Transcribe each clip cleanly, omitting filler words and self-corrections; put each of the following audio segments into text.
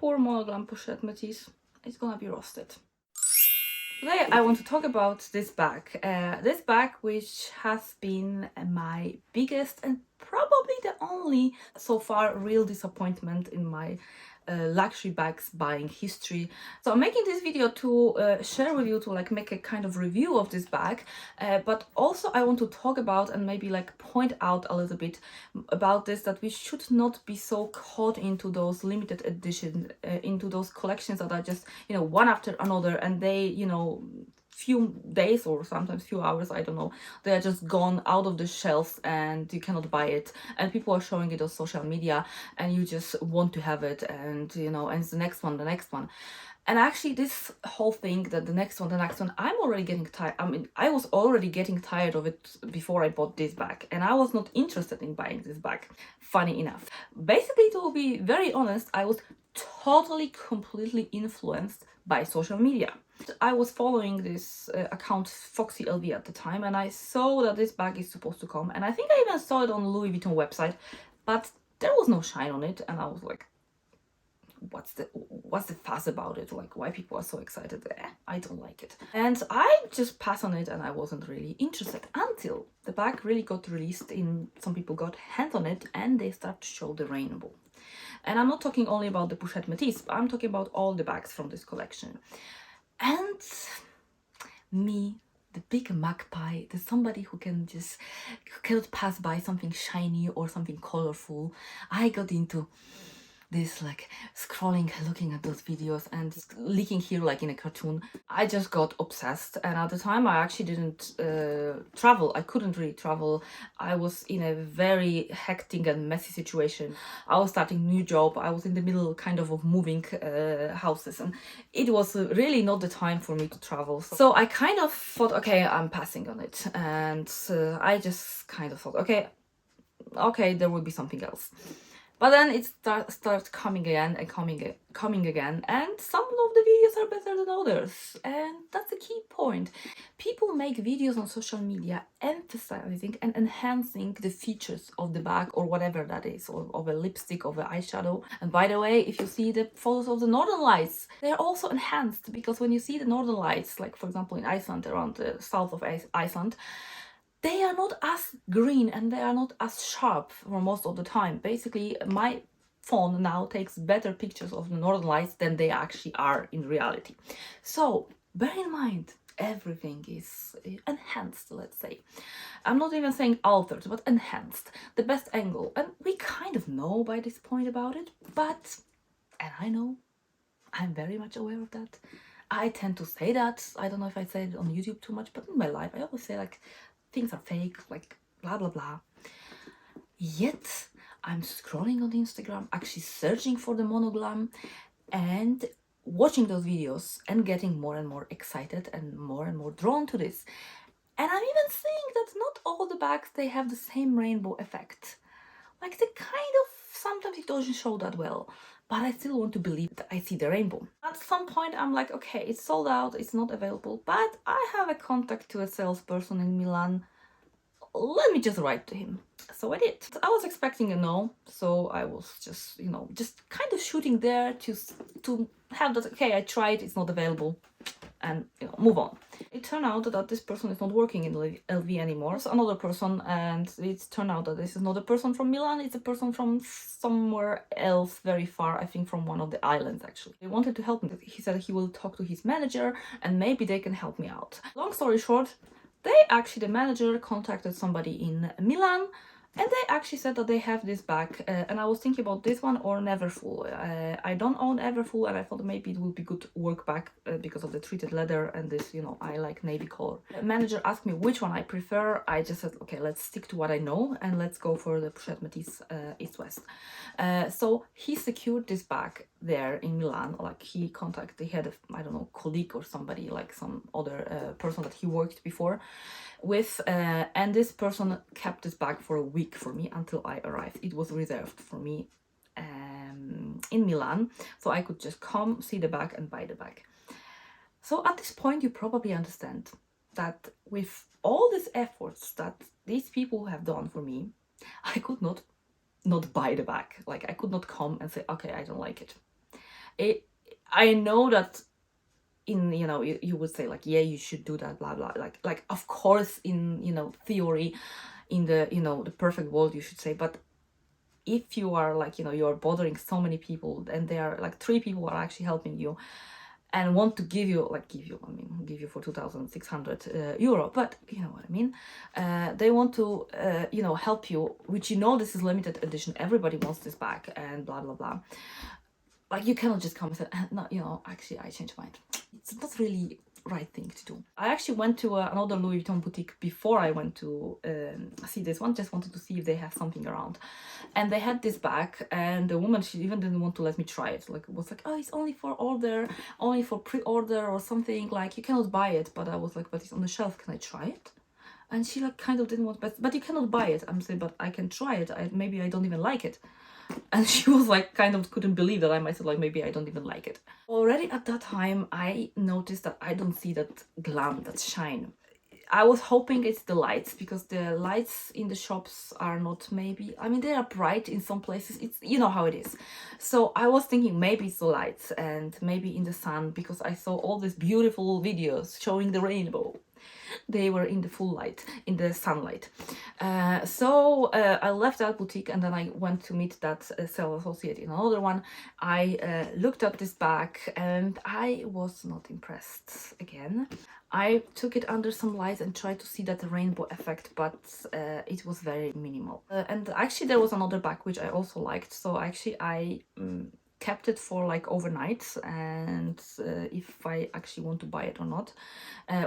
poor Monoglam Pochette Metis is gonna be roasted. Today I want to talk about this bag. This bag which has been my biggest and probably the only so far real disappointment in my luxury bags buying history. So I'm making this video to share with you, to like make a kind of review of this bag, but also I want to talk about and maybe like point out a little bit about this, that we should not be so caught into those limited editions, into those collections that are just, you know, one after another, and they, you know, few days or sometimes few hours, I don't know, they are just gone out of the shelves and you cannot buy it, and people are showing it on social media and you just want to have it, and you know, and it's the next one, the next one. And actually this whole thing, that the next one, I'm already getting tired. I mean, I was already getting tired of it before I bought this bag, and I was not interested in buying this bag, funny enough. Basically, to be very honest, I was totally completely influenced by social media. I was following this account Foxy LV at the time, and I saw that this bag is supposed to come, and I think I even saw it on Louis Vuitton website, but there was no shine on it, and I was like, what's the fuss about it? Like, why people are so excited? I don't like it. And I just passed on it, and I wasn't really interested until the bag really got released. Some people got hands on it and they start to show the rainbow. And I'm not talking only about the Pochette Metis, but I'm talking about all the bags from this collection. And me, the big magpie, the somebody who cannot pass by something shiny or something colorful, I got into this, like, scrolling, looking at those videos and leaking here like in a cartoon. I just got obsessed, and at the time I actually didn't travel. I couldn't really travel. I was in a very hectic and messy situation. I was starting a new job. I was in the middle kind of moving houses, and it was really not the time for me to travel. So I kind of thought, okay, I'm passing on it, and I just kind of thought, okay, there will be something else. But then it starts coming again and coming again, and some of the videos are better than others, and that's a key point. People make videos on social media emphasizing and enhancing the features of the bag or whatever that is, or of a lipstick, of an eyeshadow. And by the way, if you see the photos of the northern lights, they're also enhanced, because when you see the northern lights, like for example in Iceland, around the south of Iceland, they are not as green and they are not as sharp for most of the time. Basically, my phone now takes better pictures of the northern lights than they actually are in reality. So bear in mind, everything is enhanced, let's say. I'm not even saying altered, but enhanced. The best angle. And we kind of know by this point about it, but, and I know, I'm very much aware of that. I tend to say that. I don't know if I say it on YouTube too much, but in my life I always say like, things are fake, like blah blah blah. Yet I'm scrolling on Instagram, actually searching for the Monoglam and watching those videos and getting more and more excited and more drawn to this. And I'm even seeing that not all the bags, they have the same rainbow effect. Like, they kind of, sometimes it doesn't show that well, but I still want to believe that I see the rainbow. At some point I'm like, okay, it's sold out, it's not available, but I have a contact to a salesperson in Milan. Let me just write to him. So I did. I was expecting a no, so I was just, you know, just kind of shooting there to have that, okay, I tried, it's not available, and, you know, move on. It turned out that this person is not working in LV anymore. It's another person, and it turned out that this is not a person from Milan, it's a person from somewhere else, very far, I think from one of the islands actually. He wanted to help me. He said he will talk to his manager and maybe they can help me out. Long story short, the manager contacted somebody in Milan, and they actually said that they have this bag, and I was thinking about this one or Neverfull. I don't own Neverfull, and I thought maybe it would be good work bag because of the treated leather and this, you know, I like navy color. The manager asked me which one I prefer. I just said, okay, let's stick to what I know and let's go for the Pochette Metis East-West. So he secured this bag there in Milan. Like, he had a, I don't know, colleague or somebody, like some other person that he worked before with, and this person kept this bag for a week for me until I arrived. It was reserved for me in Milan, so I could just come, see the bag and buy the bag. So at this point you probably understand that with all these efforts that these people have done for me, I could not buy the bag. Like, I could not come and say, okay, I don't like it. I know that in, you know, you would say like, yeah, you should do that, blah blah, like of course in, you know, theory, in the, you know, the perfect world you should say, but if you are like, you know, you're bothering so many people and there are like 3 people are actually helping you and want to give you I mean, give you for 2,600 euro, but you know what I mean, they want to you know, help you, which, you know, this is limited edition, everybody wants this bag and blah blah blah. Like, you cannot just come and say, no, you know, actually I changed mind. It's not really right thing to do. I actually went to another Louis Vuitton boutique before I went to see this one. Just wanted to see if they have something around, and they had this bag, and the woman, she even didn't want to let me try it. Like, it was like, oh, it's only for order, only for pre-order or something, like you cannot buy it. But I was like, but it's on the shelf, can I try it? And she like kind of didn't want, but you cannot buy it. I'm saying, but I can try it. Maybe I don't even like it. And she was like, kind of couldn't believe that I might have, like, maybe I don't even like it. Already at that time, I noticed that I don't see that glam, that shine. I was hoping it's the lights, because the lights in the shops are not, maybe, I mean, they are bright in some places, it's, you know how it is. So I was thinking maybe it's the lights, and maybe in the sun, because I saw all these beautiful videos showing the rainbow. They were in the full light, in the sunlight. So I left that boutique, and then I went to meet that sales associate in another one. I looked at this bag and I was not impressed again. I took it under some light and tried to see that rainbow effect, but it was very minimal. And actually there was another bag which I also liked, so actually I kept it for like overnight, and if I actually want to buy it or not,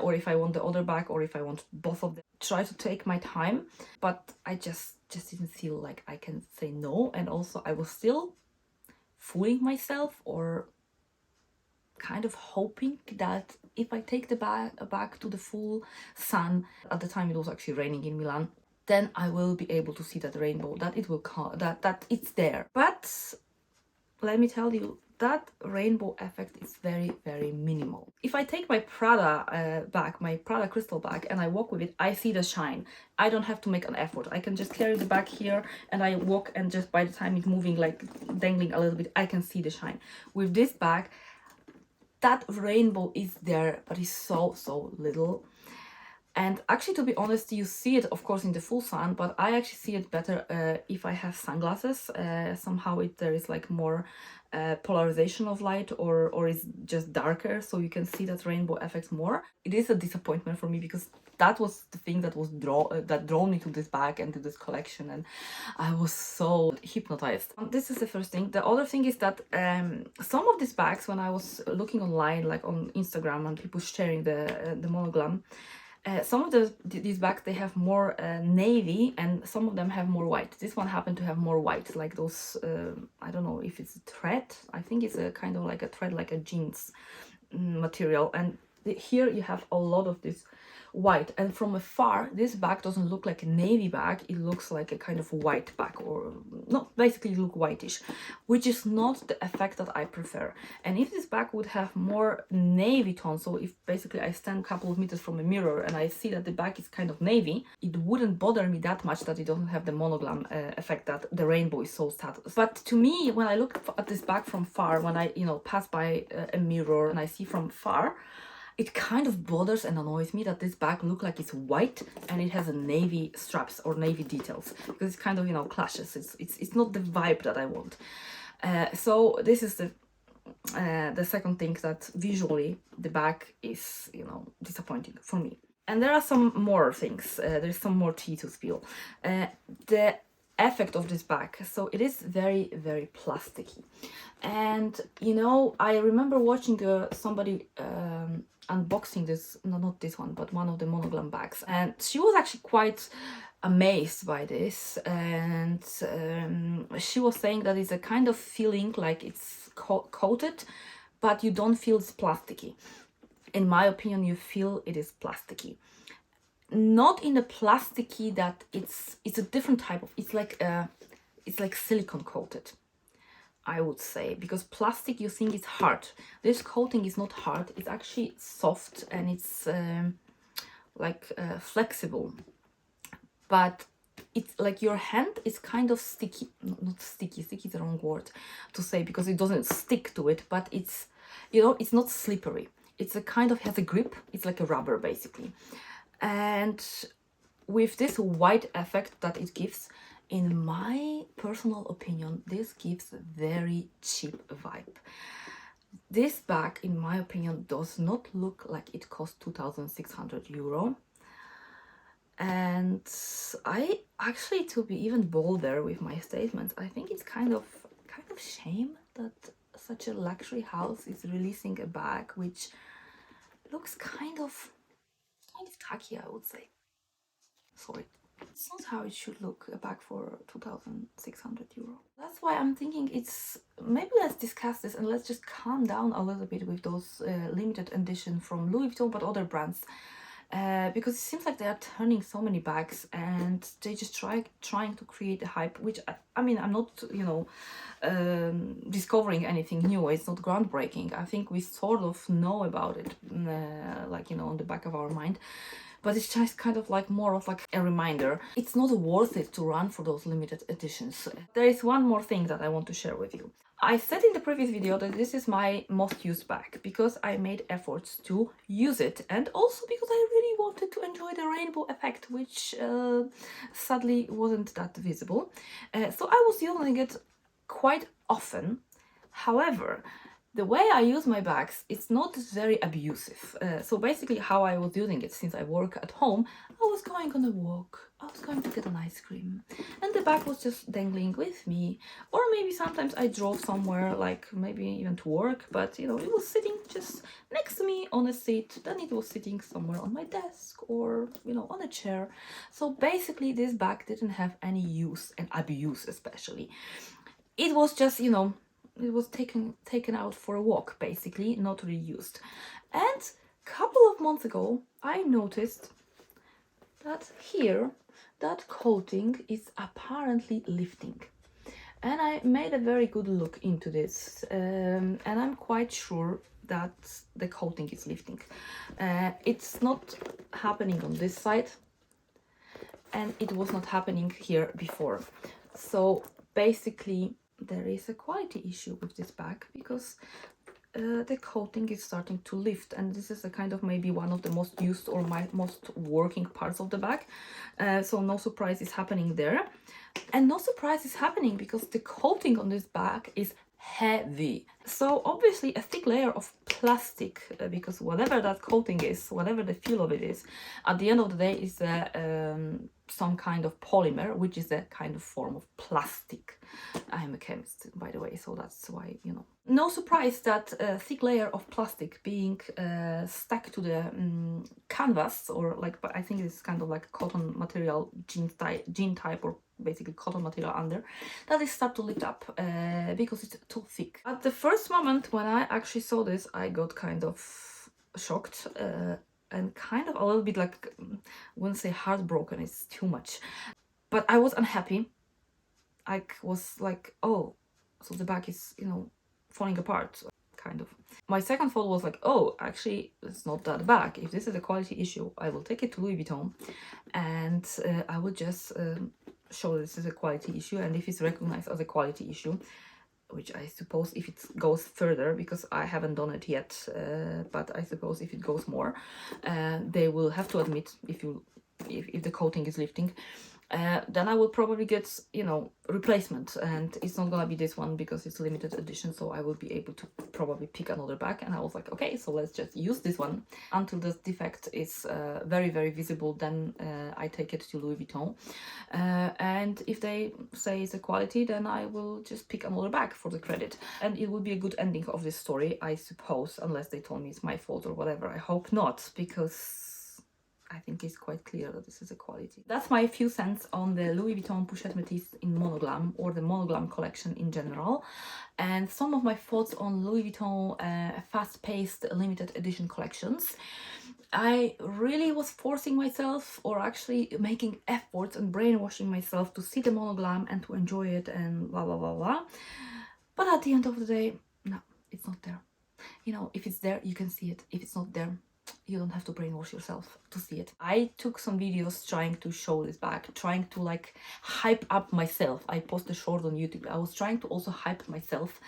or if I want the other bag, or if I want both of them, try to take my time. But I just didn't feel like I can say no, and also I was still fooling myself, or kind of hoping that if I take the bag to the full sun, at the time it was actually raining in Milan, then I will be able to see that rainbow, that it will come, that it's there. But let me tell you, that rainbow effect is very, very minimal. If I take my Prada bag, my Prada crystal bag, and I walk with it, I see the shine. I don't have to make an effort. I can just carry the bag here and I walk, and just by the time it's moving, like dangling a little bit, I can see the shine. With this bag, that rainbow is there, but it's so little. And actually, to be honest, you see it, of course, in the full sun, but I actually see it better if I have sunglasses. Somehow there is like more polarization of light, or is just darker, so you can see that rainbow effect more. It is a disappointment for me, because that was the thing that was drawn me to this bag and to this collection, and I was so hypnotized. This is the first thing. The other thing is that some of these bags, when I was looking online, like on Instagram, and people sharing the Monoglam, some of these bags, they have more navy, and some of them have more white. This one happened to have more white, like those, I don't know if it's a thread. I think it's a kind of like a thread, like a jeans material. And here you have a lot of this white, and from afar this bag doesn't look like a navy bag, it looks like a kind of white bag, or not, basically look whitish, which is not the effect that I prefer. And if this bag would have more navy tone, so if basically I stand a couple of meters from a mirror and I see that the bag is kind of navy, it wouldn't bother me that much that it doesn't have the Monoglam effect, that the rainbow is so status. But to me, when I look at this bag from far, when I, you know, pass by a mirror and I see from far, it kind of bothers and annoys me that this bag looks like it's white and it has a navy straps or navy details, because it kind of, you know, clashes. It's not the vibe that I want. So this is the second thing, that visually the bag is, you know, disappointing for me. And there are some more things. There's some more tea to spill. The effect of this bag, so it is very, very plasticky. And you know, I remember watching somebody unboxing this, no, not this one, but one of the Monoglam bags, and she was actually quite amazed by this, and she was saying that it's a kind of feeling like it's coated, but you don't feel it's plasticky. In my opinion, you feel it is plasticky. Not in a plasticky that it's a different type of, it's like silicone coated, I would say, because plastic, you think it's hard. This coating is not hard, it's actually soft, and it's flexible. But it's like your hand is kind of sticky. Not sticky, sticky is the wrong word to say because it doesn't stick to it, but it's, you know, it's not slippery. It's a kind of, has a grip. It's like a rubber basically. And with this white effect that it gives, in my personal opinion, this gives a very cheap vibe. This bag, in my opinion, does not look like it costs 2,600 euro. And I actually, to be even bolder with my statement, I think it's kind of shame that such a luxury house is releasing a bag which looks kind of tacky, I would say. Sorry. It's not how it should look, a bag for 2,600 euro. That's why I'm thinking it's, maybe let's discuss this and let's just calm down a little bit with those limited edition from Louis Vuitton, but other brands. Because it seems like they are turning so many bags and they just trying to create a hype, which I mean, I'm not, you know, discovering anything new. It's not groundbreaking. I think we sort of know about it, like, you know, on the back of our mind. But it's just kind of like more of like a reminder. It's not worth it to run for those limited editions. There is one more thing that I want to share with you. I said in the previous video that this is my most used bag because I made efforts to use it, and also because I really wanted to enjoy the rainbow effect, which sadly wasn't that visible. So I was using it quite often. However, the way I use my bags, it's not very abusive. So basically how I was using it, since I work at home, I was going on a walk, I was going to get an ice cream, and the bag was just dangling with me. Or maybe sometimes I drove somewhere, like maybe even to work, but you know, it was sitting just next to me on a seat, then it was sitting somewhere on my desk or, you know, on a chair. So basically this bag didn't have any use and abuse especially. It was just, you know, it was taken out for a walk, basically, not reused. And a couple of months ago, I noticed that here, that coating is apparently lifting. And I made a very good look into this, and I'm quite sure that the coating is lifting. It's not happening on this side, and it was not happening here before. So basically, there is a quality issue with this bag because the coating is starting to lift, and this is a kind of maybe one of the most used or my most working parts of the bag. So no surprise is happening there, and no surprise is happening because the coating on this bag is heavy. So obviously a thick layer of plastic, because whatever that coating is, whatever the feel of it is, at the end of the day is some kind of polymer, which is a kind of form of plastic. I'm a chemist, by the way, so that's why, you know. No surprise that a thick layer of plastic being stuck to the canvas, or like, but I think it's kind of like cotton material, jean type, or basically cotton material under, that is start to lift up because it's too thick. At the first moment when I actually saw this, I got kind of shocked and kind of a little bit like, I wouldn't say heartbroken, it's too much, but I was unhappy. I was like, oh, so the bag is, you know, falling apart, kind of. My second thought was like, oh, actually, it's not that bad. If this is a quality issue, I will take it to Louis Vuitton and I will just show this is a quality issue, and if it's recognized as a quality issue, which I suppose if it goes further, because I haven't done it yet, but I suppose if it goes more, they will have to admit if the coating is lifting. Then I will probably get, you know, replacement, and it's not gonna be this one because it's limited edition, so I will be able to probably pick another bag. And I was like, okay, so let's just use this one until the defect is very, very visible. Then I take it to Louis Vuitton, and if they say it's a quality, then I will just pick another bag for the credit, and it will be a good ending of this story, I suppose, unless they told me it's my fault or whatever. I hope not, because I think it's quite clear that this is a quality. That's my few cents on the Louis Vuitton Pochette Metis in Monoglam, or the Monoglam collection in general, and some of my thoughts on Louis Vuitton fast-paced limited edition collections. I really was forcing myself, or actually making efforts and brainwashing myself to see the Monoglam and to enjoy it and blah blah blah blah. But at the end of the day, no, it's not there. You know, if it's there, you can see it. If it's not there, you don't have to brainwash yourself to see it. I took some videos trying to show this bag, trying to like hype up myself. I posted a short on YouTube. I was trying to also hype myself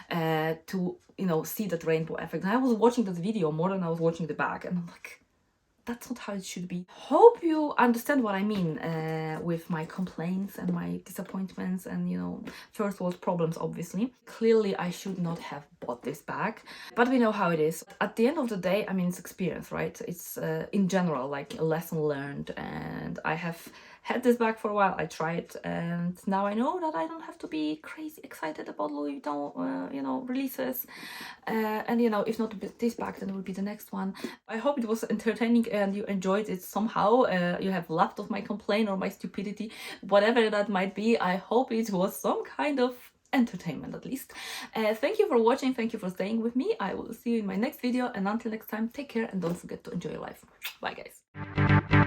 to, you know, see that rainbow effect. And I was watching that video more than I was watching the bag, and I'm like, that's not how it should be. Hope you understand what I mean with my complaints and my disappointments and, you know, first world problems, obviously. Clearly, I should not have bought this bag, but we know how it is. At the end of the day, I mean, it's experience, right? It's in general like a lesson learned, and I have had this bag for a while. I tried, and now I know that I don't have to be crazy excited about Louis Vuitton, you know, releases. And you know, if not this bag, then it will be the next one. I hope it was entertaining and you enjoyed it somehow. You have laughed of my complaint or my stupidity, whatever that might be. I hope it was some kind of entertainment at least. Thank you for watching. Thank you for staying with me. I will see you in my next video, and until next time, take care and don't forget to enjoy your life. Bye guys.